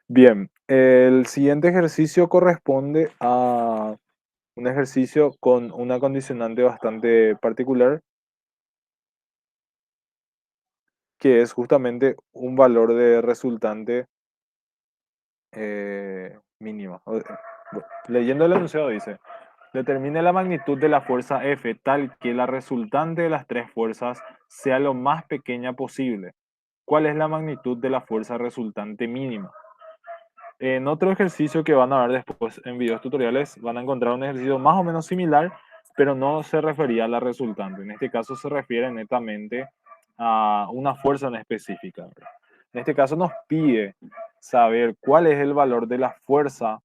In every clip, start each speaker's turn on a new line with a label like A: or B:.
A: Bien, el siguiente ejercicio corresponde a un ejercicio con una condicionante bastante particular, que es justamente un valor de resultante mínimo. Leyendo el enunciado dice, determine la magnitud de la fuerza F tal que la resultante de las tres fuerzas sea lo más pequeña posible. ¿Cuál es la magnitud de la fuerza resultante mínima? En otro ejercicio que van a ver después en videos tutoriales, van a encontrar un ejercicio más o menos similar, pero no se refería a la resultante. En este caso se refiere netamente a una fuerza en específica, ¿verdad? En este caso nos pide saber cuál es el valor de la fuerza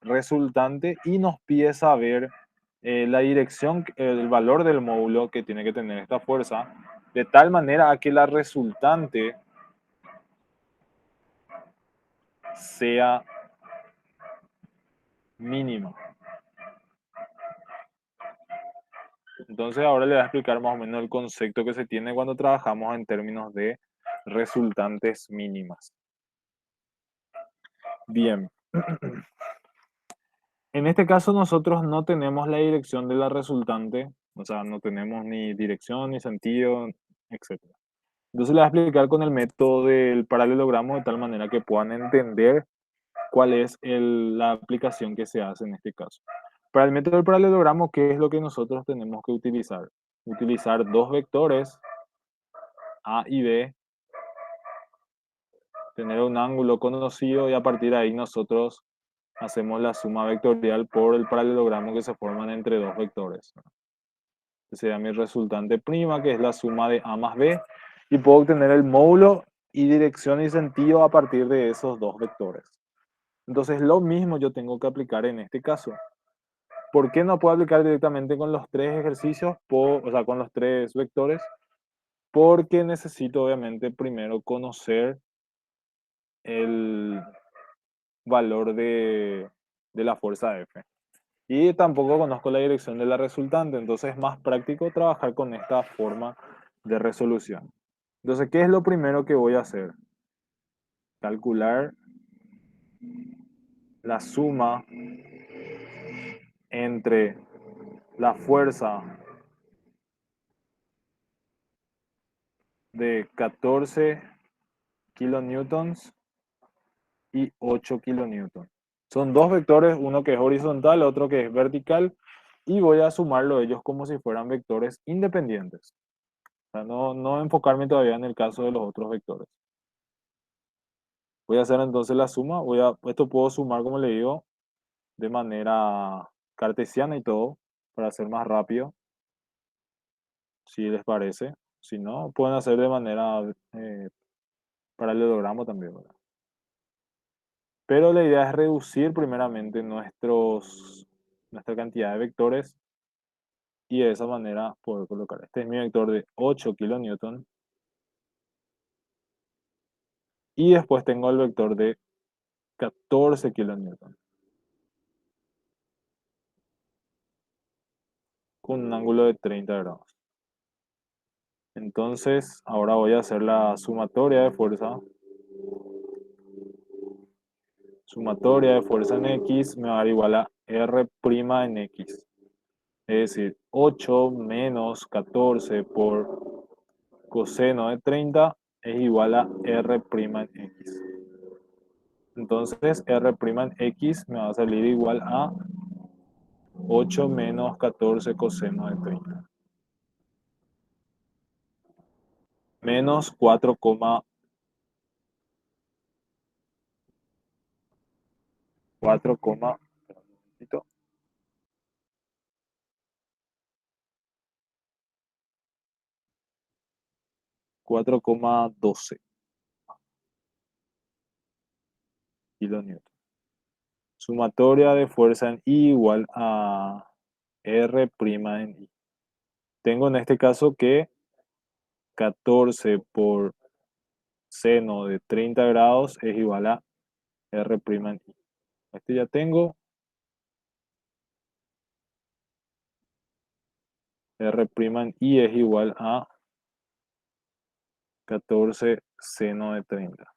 A: resultante y nos pide saber la dirección, el valor del módulo que tiene que tener esta fuerza, de tal manera a que la resultante sea mínima. Entonces ahora le voy a explicar más o menos el concepto que se tiene cuando trabajamos en términos de resultantes mínimas. Bien, en este caso nosotros no tenemos la dirección de la resultante, o sea, no tenemos ni dirección, ni sentido, etc. Entonces le voy a explicar con el método del paralelogramo de tal manera que puedan entender cuál es la aplicación que se hace en este caso. Para el método del paralelogramo, ¿qué es lo que nosotros tenemos que utilizar? Utilizar dos vectores A y B, tener un ángulo conocido y a partir de ahí nosotros hacemos la suma vectorial por el paralelogramo que se forman entre dos vectores. Ese sería mi resultante prima, que es la suma de A más B, y puedo obtener el módulo y dirección y sentido a partir de esos dos vectores. Entonces lo mismo yo tengo que aplicar en este caso. ¿Por qué no puedo aplicar directamente con los tres ejercicios, o sea, con los tres vectores? Porque necesito obviamente primero conocer el valor de la fuerza F. Y tampoco conozco la dirección de la resultante, entonces es más práctico trabajar con esta forma de resolución. Entonces, ¿qué es lo primero que voy a hacer? Calcular la suma entre la fuerza de 14 kilonewtons y 8 kilonewtons. Son dos vectores, uno que es horizontal, otro que es vertical, y voy a sumarlo ellos como si fueran vectores independientes. O sea, no enfocarme todavía en el caso de los otros vectores. Voy a hacer entonces la suma. Esto puedo sumar, como le digo, de manera cartesiana y todo, para hacer más rápido, si les parece. Si no, pueden hacer de manera paralelogramo también, ¿verdad? Pero la idea es reducir primeramente nuestra cantidad de vectores y de esa manera poder colocar. Este es mi vector de 8 kilonewton y después tengo el vector de 14 kilonewton con un ángulo de 30 grados. Entonces, ahora voy a hacer la sumatoria de fuerza. Sumatoria de fuerza en X me va a dar igual a R' en X. Es decir, 8 menos 14 por coseno de 30 es igual a R' en X. Entonces, R' en X me va a salir igual a 8 menos 14 coseno de 30. Menos 4,12 kilonewton. Sumatoria de fuerza en I igual a R' en I. Tengo en este caso que 14 por seno de 30 grados es igual a R' en I. Este ya tengo. R' en I es igual a 14 seno de 30.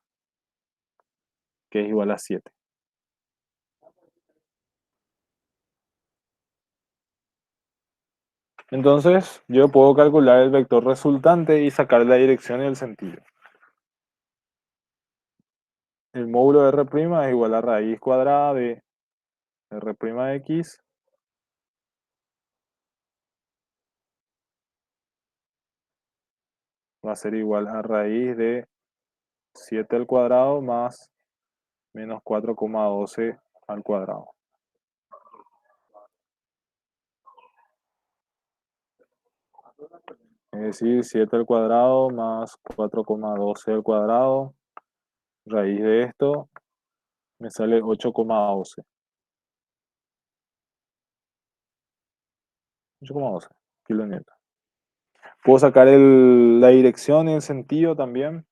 A: que es igual a 7. Entonces, yo puedo calcular el vector resultante y sacar la dirección y el sentido. El módulo de R' es igual a raíz cuadrada de R'x va a ser igual a raíz de 7 al cuadrado más menos 4,12 al cuadrado. Es decir, 7 al cuadrado más 4,12 al cuadrado. Raíz de esto me sale 8,12. 8,12 kilonewton. Puedo sacar la dirección y el sentido también.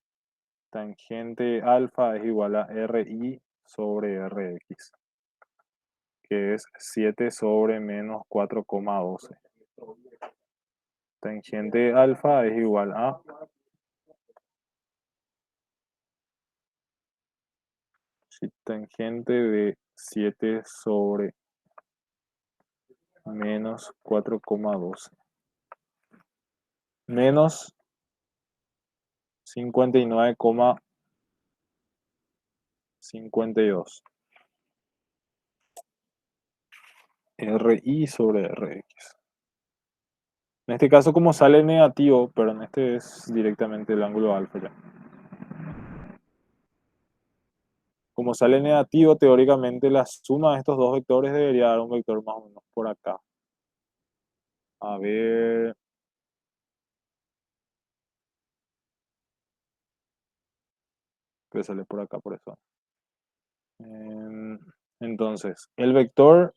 A: Tangente alfa es igual a RI sobre Rx, que es 7 sobre menos 4,12. Tangente alfa es igual a tangente de 7 sobre menos 4,12. Menos 59,52. RI sobre Rx. En este caso, como sale negativo, pero en este es directamente el ángulo alfa ya. Como sale negativo, teóricamente la suma de estos dos vectores debería dar un vector más o menos por acá. A ver, que sale por acá, por eso. Entonces, el vector,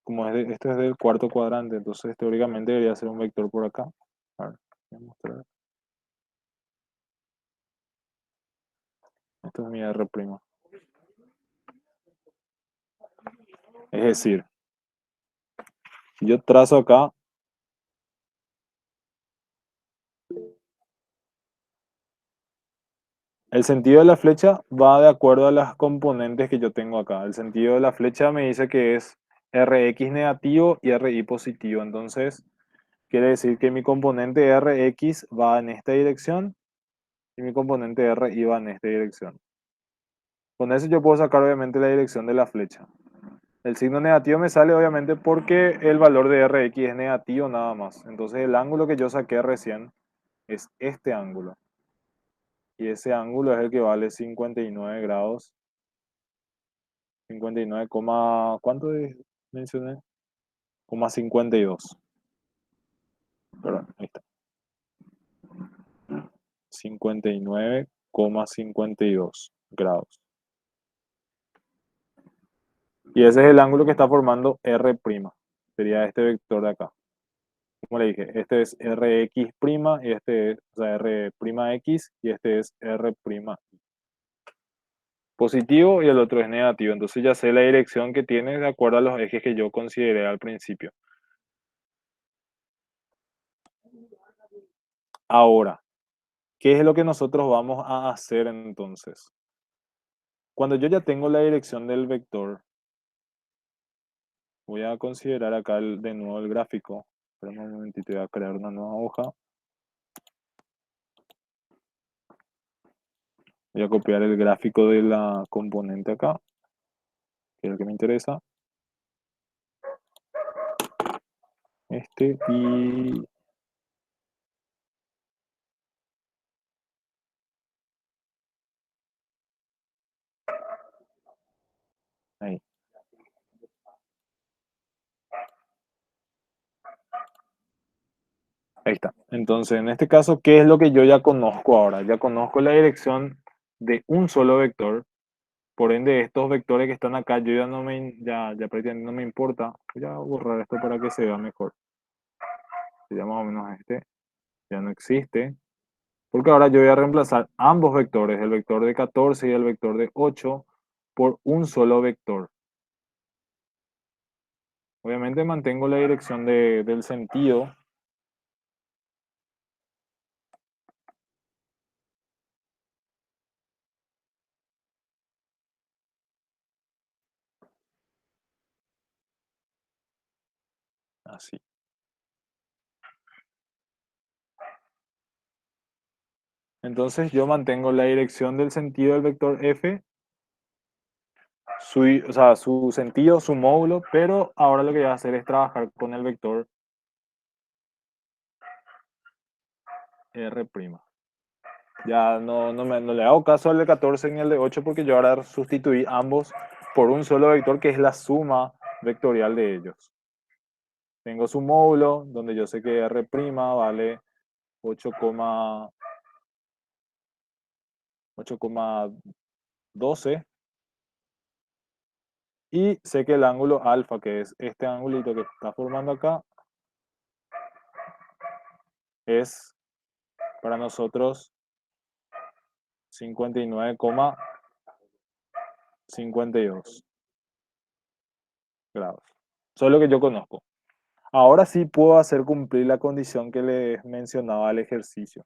A: como este es del cuarto cuadrante, entonces teóricamente debería ser un vector por acá. A ver, voy a mostrar. Esto es mi R'. Es decir, yo trazo acá, el sentido de la flecha va de acuerdo a las componentes que yo tengo acá. El sentido de la flecha me dice que es Rx negativo y Ri positivo. Entonces, quiere decir que mi componente Rx va en esta dirección y mi componente Ri va en esta dirección. Con eso yo puedo sacar obviamente la dirección de la flecha. El signo negativo me sale obviamente porque el valor de Rx es negativo nada más. Entonces el ángulo que yo saqué recién es este ángulo. Y ese ángulo es el que vale 59 grados. 59, ¿cuánto mencioné? 52. Perdón, ahí está. 59,52 grados. Y ese es el ángulo que está formando R'. Sería este vector de acá. Como le dije, este es Rx' y este es, o sea, R'x y este es R'. Positivo y el otro es negativo. Entonces ya sé la dirección que tiene de acuerdo a los ejes que yo consideré al principio. Ahora, ¿qué es lo que nosotros vamos a hacer entonces? Cuando yo ya tengo la dirección del vector, voy a considerar acá de nuevo el gráfico. Espera un momentito, voy a crear una nueva hoja. Voy a copiar el gráfico de la componente acá, que es el que me interesa. Y ahí. Ahí está. Entonces, en este caso, ¿qué es lo que yo ya conozco ahora? Ya conozco la dirección de un solo vector. Por ende, estos vectores que están acá, yo ya no me, ya prácticamente no me importa. Voy a borrar esto para que se vea mejor. Ya más o menos este ya no existe. Porque ahora yo voy a reemplazar ambos vectores, el vector de 14 y el vector de 8, por un solo vector. Obviamente mantengo la dirección del sentido. así. Entonces yo mantengo la dirección del sentido del vector f, o sea, su sentido, su módulo, pero ahora lo que voy a hacer es trabajar con el vector r'. Ya no le hago caso al de 14 ni al de 8 porque yo ahora sustituí ambos por un solo vector que es la suma vectorial de ellos. Tengo su módulo donde yo sé que r' vale 8,12 y sé que el ángulo alfa, que es este angulito que está formando acá, es para nosotros 59,52 grados. Eso es lo que yo conozco. Ahora sí puedo hacer cumplir la condición que les mencionaba al ejercicio.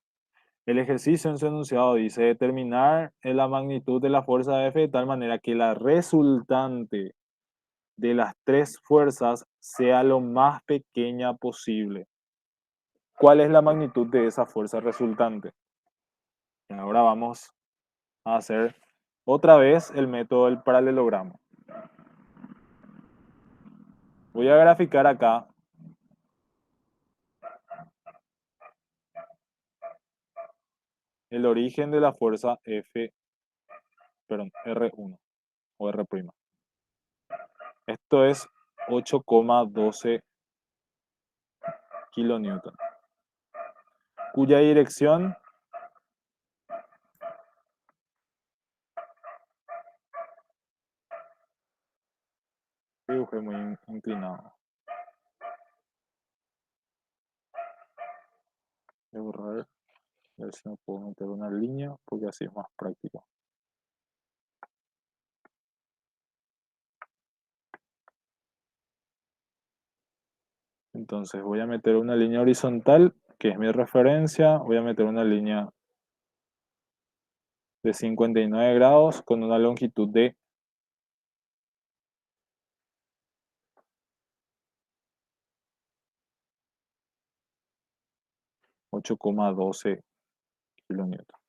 A: El ejercicio en su enunciado dice determinar la magnitud de la fuerza F de tal manera que la resultante de las tres fuerzas sea lo más pequeña posible. ¿Cuál es la magnitud de esa fuerza resultante? Y ahora vamos a hacer otra vez el método del paralelogramo. Voy a graficar acá el origen de la fuerza F, perdón, R1 o R'. Esto es 8,12 kilonewton, cuya dirección dibujé muy inclinado. Voy a borrar, a ver si me puedo meter una línea, porque así es más práctico. Entonces voy a meter una línea horizontal, que es mi referencia. Voy a meter una línea de 59 grados con una longitud de 8,12 kilonewton.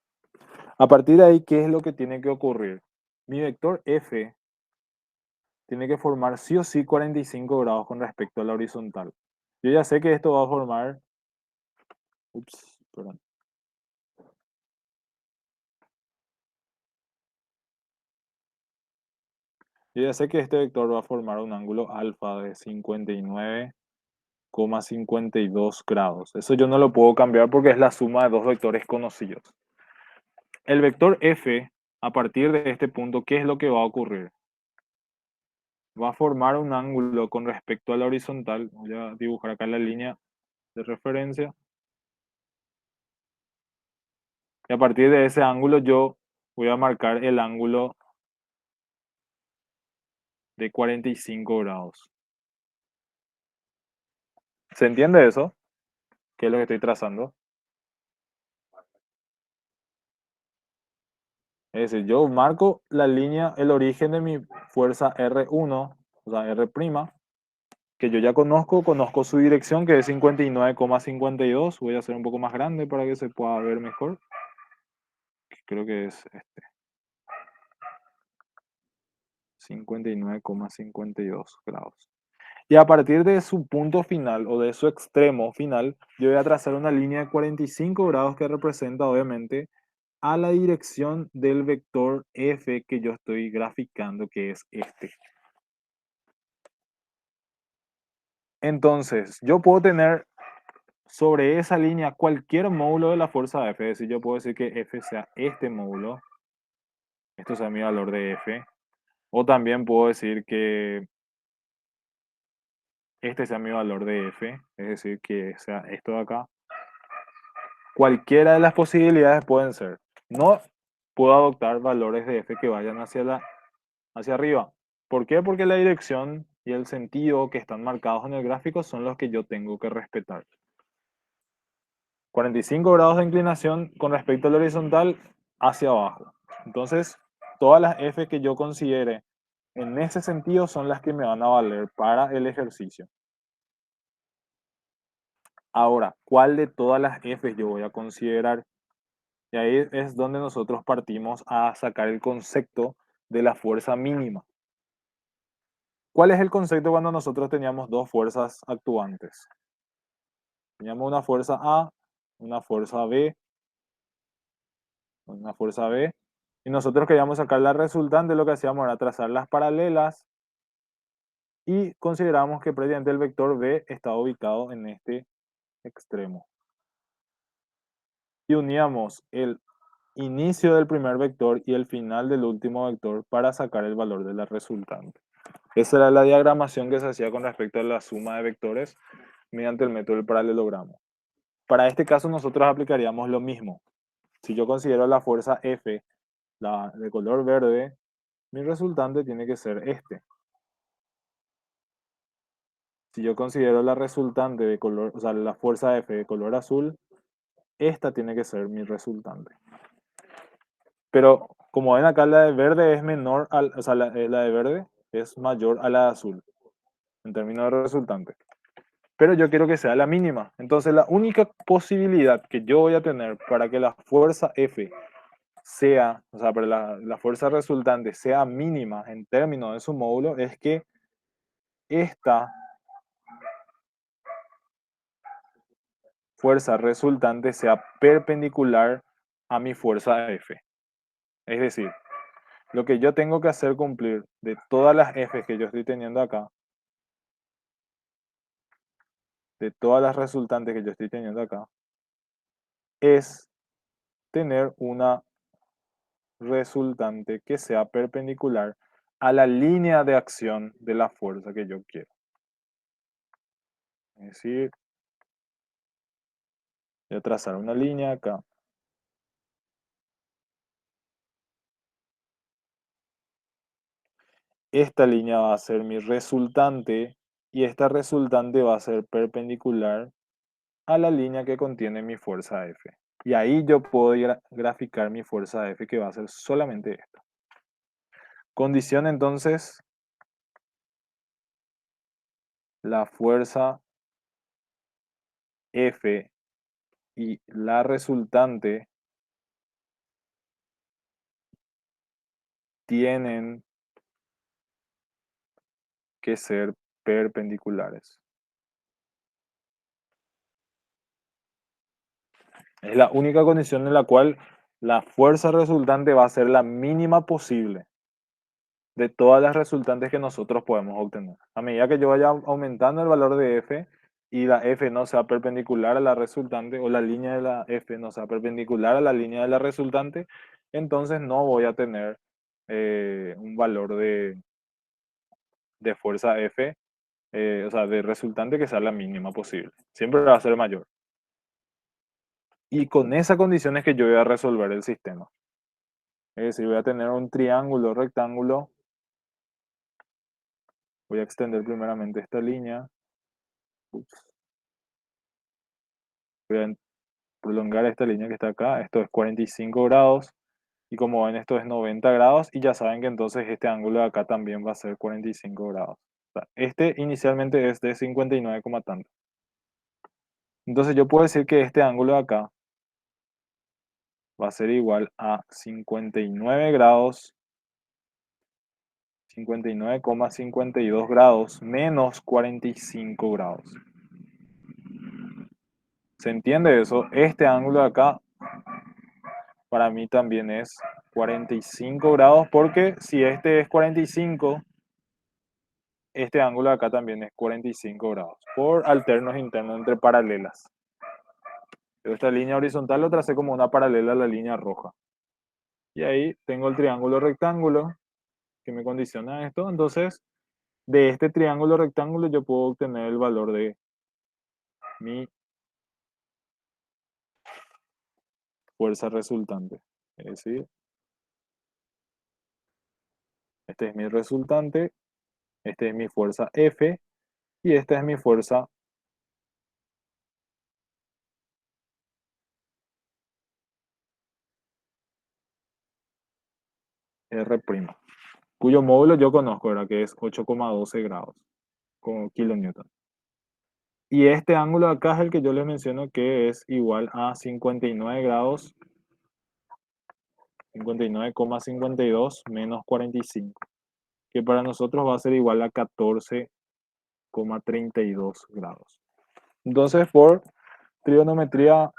A: A partir de ahí, ¿qué es lo que tiene que ocurrir? Mi vector F tiene que formar sí o sí 45 grados con respecto a la horizontal. Yo ya sé que esto va a formar... Ups, perdón. Yo ya sé que este vector va a formar un ángulo alfa de 59,52 grados. Eso yo no lo puedo cambiar porque es la suma de dos vectores conocidos. El vector F, a partir de este punto, ¿qué es lo que va a ocurrir? Va a formar un ángulo con respecto a la horizontal. Voy a dibujar acá la línea de referencia. Y a partir de ese ángulo yo voy a marcar el ángulo de 45 grados. ¿Se entiende eso? ¿Qué es lo que estoy trazando? Es decir, yo marco la línea, el origen de mi fuerza R1, o sea, R', que yo ya conozco su dirección, que es 59,52. Voy a hacer un poco más grande para que se pueda ver mejor. Creo que es este. 59,52 grados. Y a partir de su punto final o de su extremo final, yo voy a trazar una línea de 45 grados que representa obviamente a la dirección del vector F que yo estoy graficando, que es este. Entonces, yo puedo tener sobre esa línea cualquier módulo de la fuerza F, es decir, yo puedo decir que F sea este módulo, esto sea mi valor de F, o también puedo decir que este sea mi valor de F, es decir, que sea esto de acá. Cualquiera de las posibilidades pueden ser. No puedo adoptar valores de F que vayan hacia arriba. ¿Por qué? Porque la dirección y el sentido que están marcados en el gráfico son los que yo tengo que respetar. 45 grados de inclinación con respecto al horizontal hacia abajo. Entonces, todas las F que yo considere en ese sentido son las que me van a valer para el ejercicio. Ahora, ¿cuál de todas las F yo voy a considerar? Y ahí es donde nosotros partimos a sacar el concepto de la fuerza mínima. ¿Cuál es el concepto cuando nosotros teníamos dos fuerzas actuantes? Teníamos una fuerza B, una fuerza B, y nosotros queríamos sacar la resultante, lo que hacíamos era trazar las paralelas y consideramos que previamente el vector B estaba ubicado en este extremo. Y uníamos el inicio del primer vector y el final del último vector para sacar el valor de la resultante. Esa era la diagramación que se hacía con respecto a la suma de vectores mediante el método del paralelogramo. Para este caso nosotros aplicaríamos lo mismo. Si yo considero la fuerza F, la de color verde, mi resultante tiene que ser este. Si yo considero la resultante de color, o sea, la fuerza F de color azul, esta tiene que ser mi resultante. Pero como ven acá, la de verde es menor, o sea, la de verde es mayor a la de azul en términos de resultante. Pero yo quiero que sea la mínima. Entonces la única posibilidad que yo voy a tener para que la fuerza F sea, o sea, para la fuerza resultante sea mínima en términos de su módulo es que esta fuerza resultante sea perpendicular a mi fuerza F. Es decir, lo que yo tengo que hacer cumplir de todas las F que yo estoy teniendo acá, de todas las resultantes que yo estoy teniendo acá, es tener una resultante que sea perpendicular a la línea de acción de la fuerza que yo quiero. Es decir, voy a trazar una línea acá. Esta línea va a ser mi resultante y esta resultante va a ser perpendicular a la línea que contiene mi fuerza F. Y ahí yo puedo graficar mi fuerza F que va a ser solamente esta. Condición entonces, la fuerza F y la resultante tienen que ser perpendiculares. Es la única condición en la cual la fuerza resultante va a ser la mínima posible de todas las resultantes que nosotros podemos obtener. A medida que yo vaya aumentando el valor de F y la F no sea perpendicular a la resultante o la línea de la F no sea perpendicular a la línea de la resultante, entonces no voy a tener un valor de fuerza F, o sea, de resultante que sea la mínima posible. Siempre va a ser mayor. Y con esa condición es que yo voy a resolver el sistema. Es decir, voy a tener un triángulo rectángulo. Voy a extender primeramente esta línea. Ups. Voy a prolongar esta línea que está acá. Esto es 45 grados. Y como ven, esto es 90 grados. Y ya saben que entonces este ángulo de acá también va a ser 45 grados. O sea, este inicialmente es de 59, tanto. Entonces yo puedo decir que este ángulo de acá va a ser igual a 59 grados, 59,52 grados menos 45 grados. ¿Se entiende eso? Este ángulo de acá para mí también es 45 grados porque si este es 45, este ángulo de acá también es 45 grados por alternos internos entre paralelas. Esta línea horizontal lo tracé como una paralela a la línea roja. Y ahí tengo el triángulo rectángulo que me condiciona esto. Entonces, de este triángulo rectángulo yo puedo obtener el valor de mi fuerza resultante. Es decir, este es mi resultante, este es mi fuerza F y esta es mi fuerza R', cuyo módulo yo conozco, ¿verdad? Que es 8,12 grados con kilonewton. Y este ángulo acá es el que yo les menciono que es igual a 59 grados, 59,52 menos 45, que para nosotros va a ser igual a 14,32 grados. Entonces, por trigonometría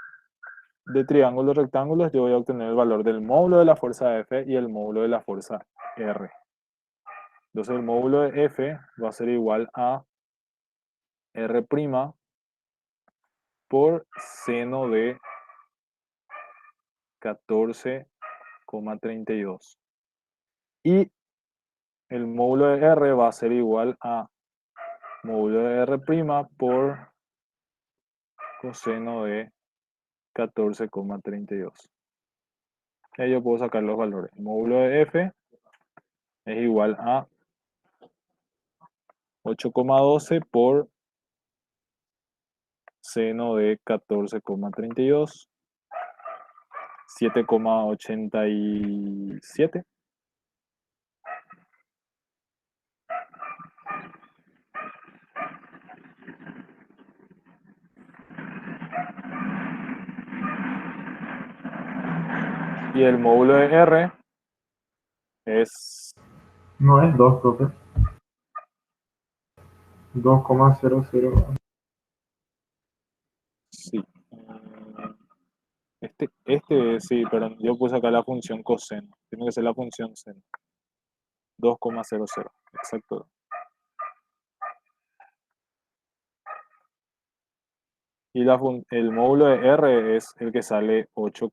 A: de triángulos rectángulos, yo voy a obtener el valor del módulo de la fuerza F y el módulo de la fuerza R. Entonces, el módulo de F va a ser igual a R' por seno de 14,32. Y el módulo de R va a ser igual a módulo de R' por coseno de 14,32. Ahí yo puedo sacar los valores. El módulo de F es igual a 8,12 por seno de 14,32, 7,87. Y el módulo de R es,
B: No es 2, profe. 2,00.
A: sí, este sí, pero yo puse acá la función coseno. Tiene que ser la función seno. 2,00, exacto. Y el módulo de R es el que sale 8,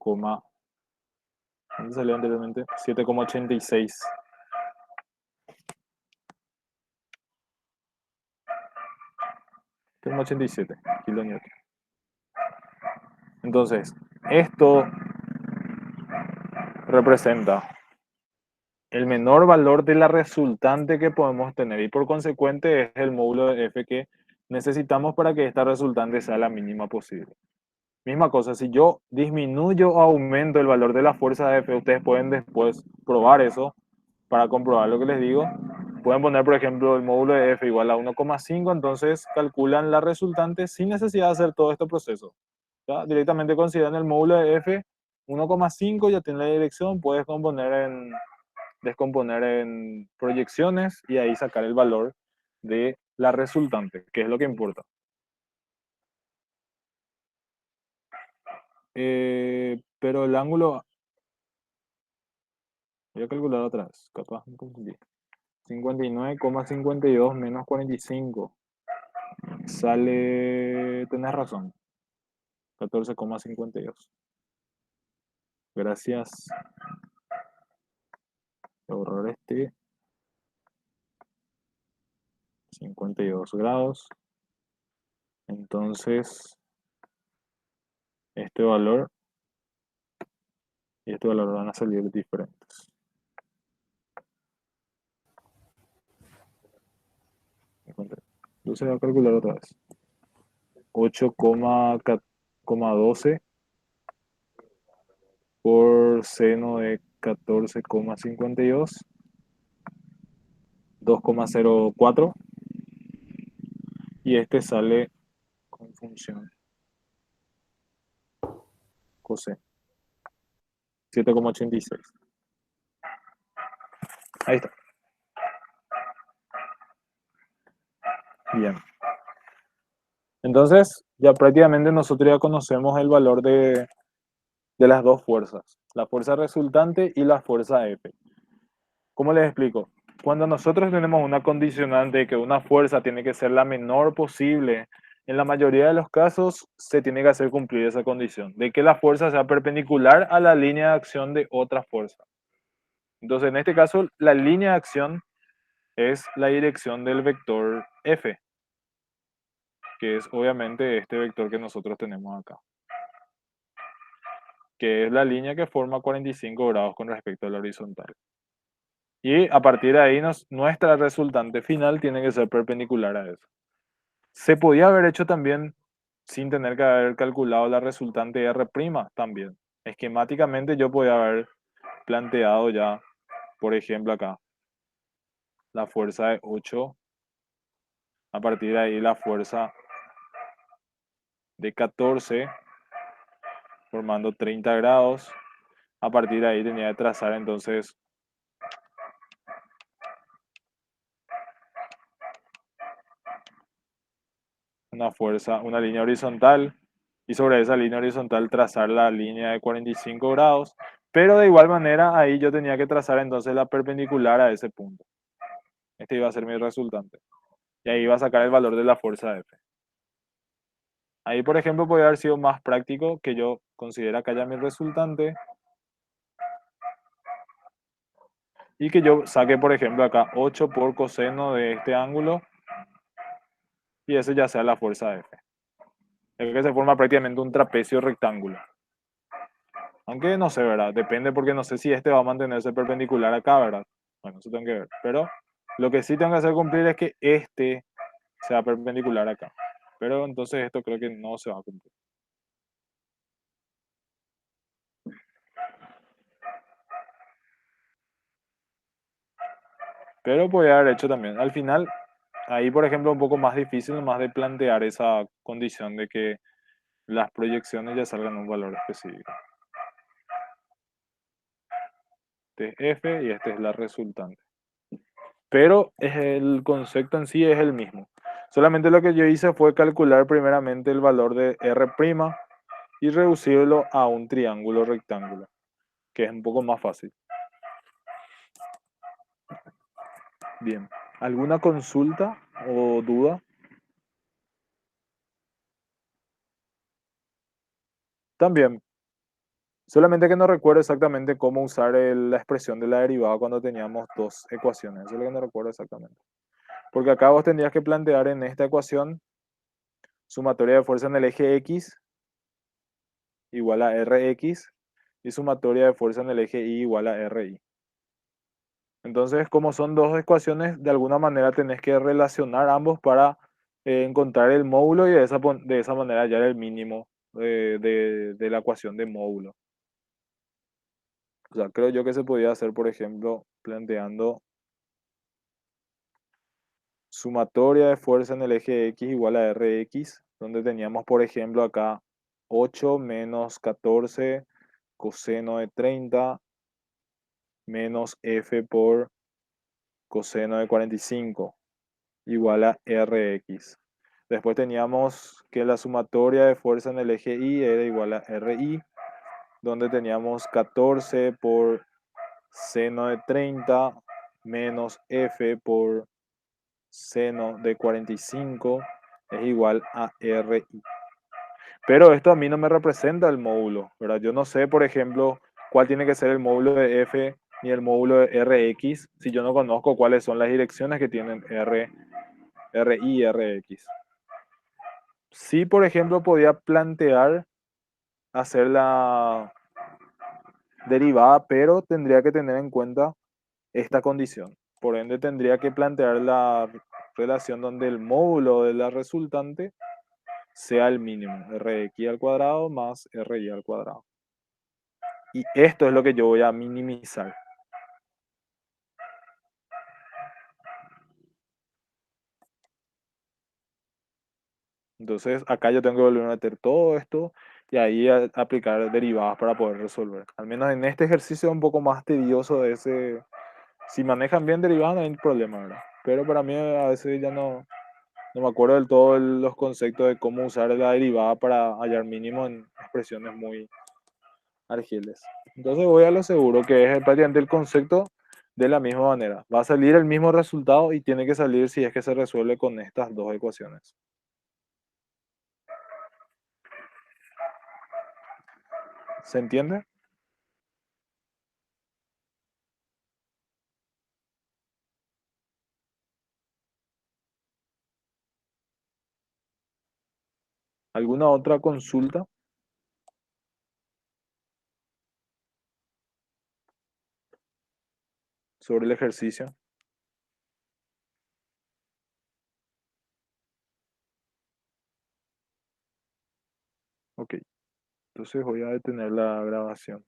A: ¿dónde salió anteriormente? 7,86. 7,87 kilonewton. Entonces, esto representa el menor valor de la resultante que podemos tener y por consecuente es el módulo de F que necesitamos para que esta resultante sea la mínima posible. Misma cosa, si yo disminuyo o aumento el valor de la fuerza de F, ustedes pueden después probar eso para comprobar lo que les digo. Pueden poner, por ejemplo, el módulo de F igual a 1,5, entonces calculan la resultante sin necesidad de hacer todo este proceso. ¿Ya? Directamente consideran el módulo de F 1,5, ya tiene la dirección, puedes descomponer en proyecciones y ahí sacar el valor de la resultante, que es lo que importa. Pero el ángulo, voy a calcular otra vez, capaz me confundí. 59,52 menos 45 sale, tenés razón, 14,52. Gracias. Voy a borrar este, 52 grados. Entonces, este valor y este valor van a salir diferentes. Entonces voy a calcular otra vez. 8,12 por seno de 14,52, 2,04 y este sale con función coseno, 7,86. Ahí está. Bien. Entonces, ya prácticamente nosotros ya conocemos el valor de las dos fuerzas, la fuerza resultante y la fuerza F. ¿Cómo les explico? Cuando nosotros tenemos una condicionante de que una fuerza tiene que ser la menor posible, en la mayoría de los casos se tiene que hacer cumplir esa condición, de que la fuerza sea perpendicular a la línea de acción de otra fuerza. Entonces, en este caso, la línea de acción es la dirección del vector F, que es obviamente este vector que nosotros tenemos acá, que es la línea que forma 45 grados con respecto a la horizontal. Y a partir de ahí nuestra resultante final tiene que ser perpendicular a eso. Se podía haber hecho también sin tener que haber calculado la resultante R' también. Esquemáticamente yo podía haber planteado ya, por ejemplo acá, la fuerza de 8, a partir de ahí la fuerza de 14, formando 30 grados. A partir de ahí tenía que trazar entonces una fuerza, una línea horizontal, y sobre esa línea horizontal trazar la línea de 45 grados, pero de igual manera ahí yo tenía que trazar entonces la perpendicular a ese punto. Este iba a ser mi resultante. Y ahí iba a sacar el valor de la fuerza F. Ahí, por ejemplo, podría haber sido más práctico que yo considera que haya mi resultante y que yo saque, por ejemplo, acá 8 por coseno de este ángulo y eso ya sea la fuerza F. Es que se forma prácticamente un trapecio rectángulo. Aunque no sé, ¿verdad? Depende porque no sé si este va a mantenerse perpendicular acá, ¿verdad? Bueno, eso tengo que ver. Pero lo que sí tengo que hacer cumplir es que este sea perpendicular acá. Pero entonces esto creo que no se va a cumplir. Pero podría haber hecho también. Al final, ahí por ejemplo, un poco más difícil más de plantear esa condición de que las proyecciones ya salgan un valor específico. Este es F y este es la resultante. Pero el concepto en sí es el mismo. Solamente lo que yo hice fue calcular primeramente el valor de R' y reducirlo a un triángulo rectángulo, que es un poco más fácil. Bien, ¿alguna consulta o duda? También, solamente que no recuerdo exactamente cómo usar la expresión de la derivada cuando teníamos dos ecuaciones. Eso es lo que no recuerdo exactamente. Porque acá vos tendrías que plantear en esta ecuación sumatoria de fuerza en el eje X igual a Rx y sumatoria de fuerza en el eje Y igual a Ri. Entonces, como son dos ecuaciones, de alguna manera tenés que relacionar ambos para encontrar el módulo y de esa manera hallar el mínimo de la ecuación de módulo. O sea, creo yo que se podía hacer, por ejemplo, planteando sumatoria de fuerza en el eje X igual a Rx, donde teníamos, por ejemplo, acá 8 menos 14 coseno de 30 menos F por coseno de 45 igual a Rx. Después teníamos que la sumatoria de fuerza en el eje Y era igual a Ri, donde teníamos 14 por seno de 30 menos F por seno de 45 es igual a Ri. Pero esto a mí no me representa el módulo, ¿verdad? Yo no sé, por ejemplo, cuál tiene que ser el módulo de F ni el módulo de Rx si yo no conozco cuáles son las direcciones que tienen Ri y Rx. Sí, por ejemplo, podía plantear hacer la derivada, pero tendría que tener en cuenta esta condición. Por ende, tendría que plantear la relación donde el módulo de la resultante sea el mínimo, Rx al cuadrado más Ri al cuadrado. Y esto es lo que yo voy a minimizar. Entonces, acá yo tengo que volver a meter todo esto y ahí aplicar derivadas para poder resolver. Al menos en este ejercicio es un poco más tedioso de ese. Si manejan bien derivadas no hay problema, ¿verdad? Pero para mí a veces ya no me acuerdo del todo los conceptos de cómo usar la derivada para hallar mínimo en expresiones muy argiles. Entonces voy a lo seguro que es prácticamente el concepto de la misma manera. Va a salir el mismo resultado y tiene que salir si es que se resuelve con estas dos ecuaciones. ¿Se entiende? ¿Alguna otra consulta sobre el ejercicio? Ok, entonces voy a detener la grabación.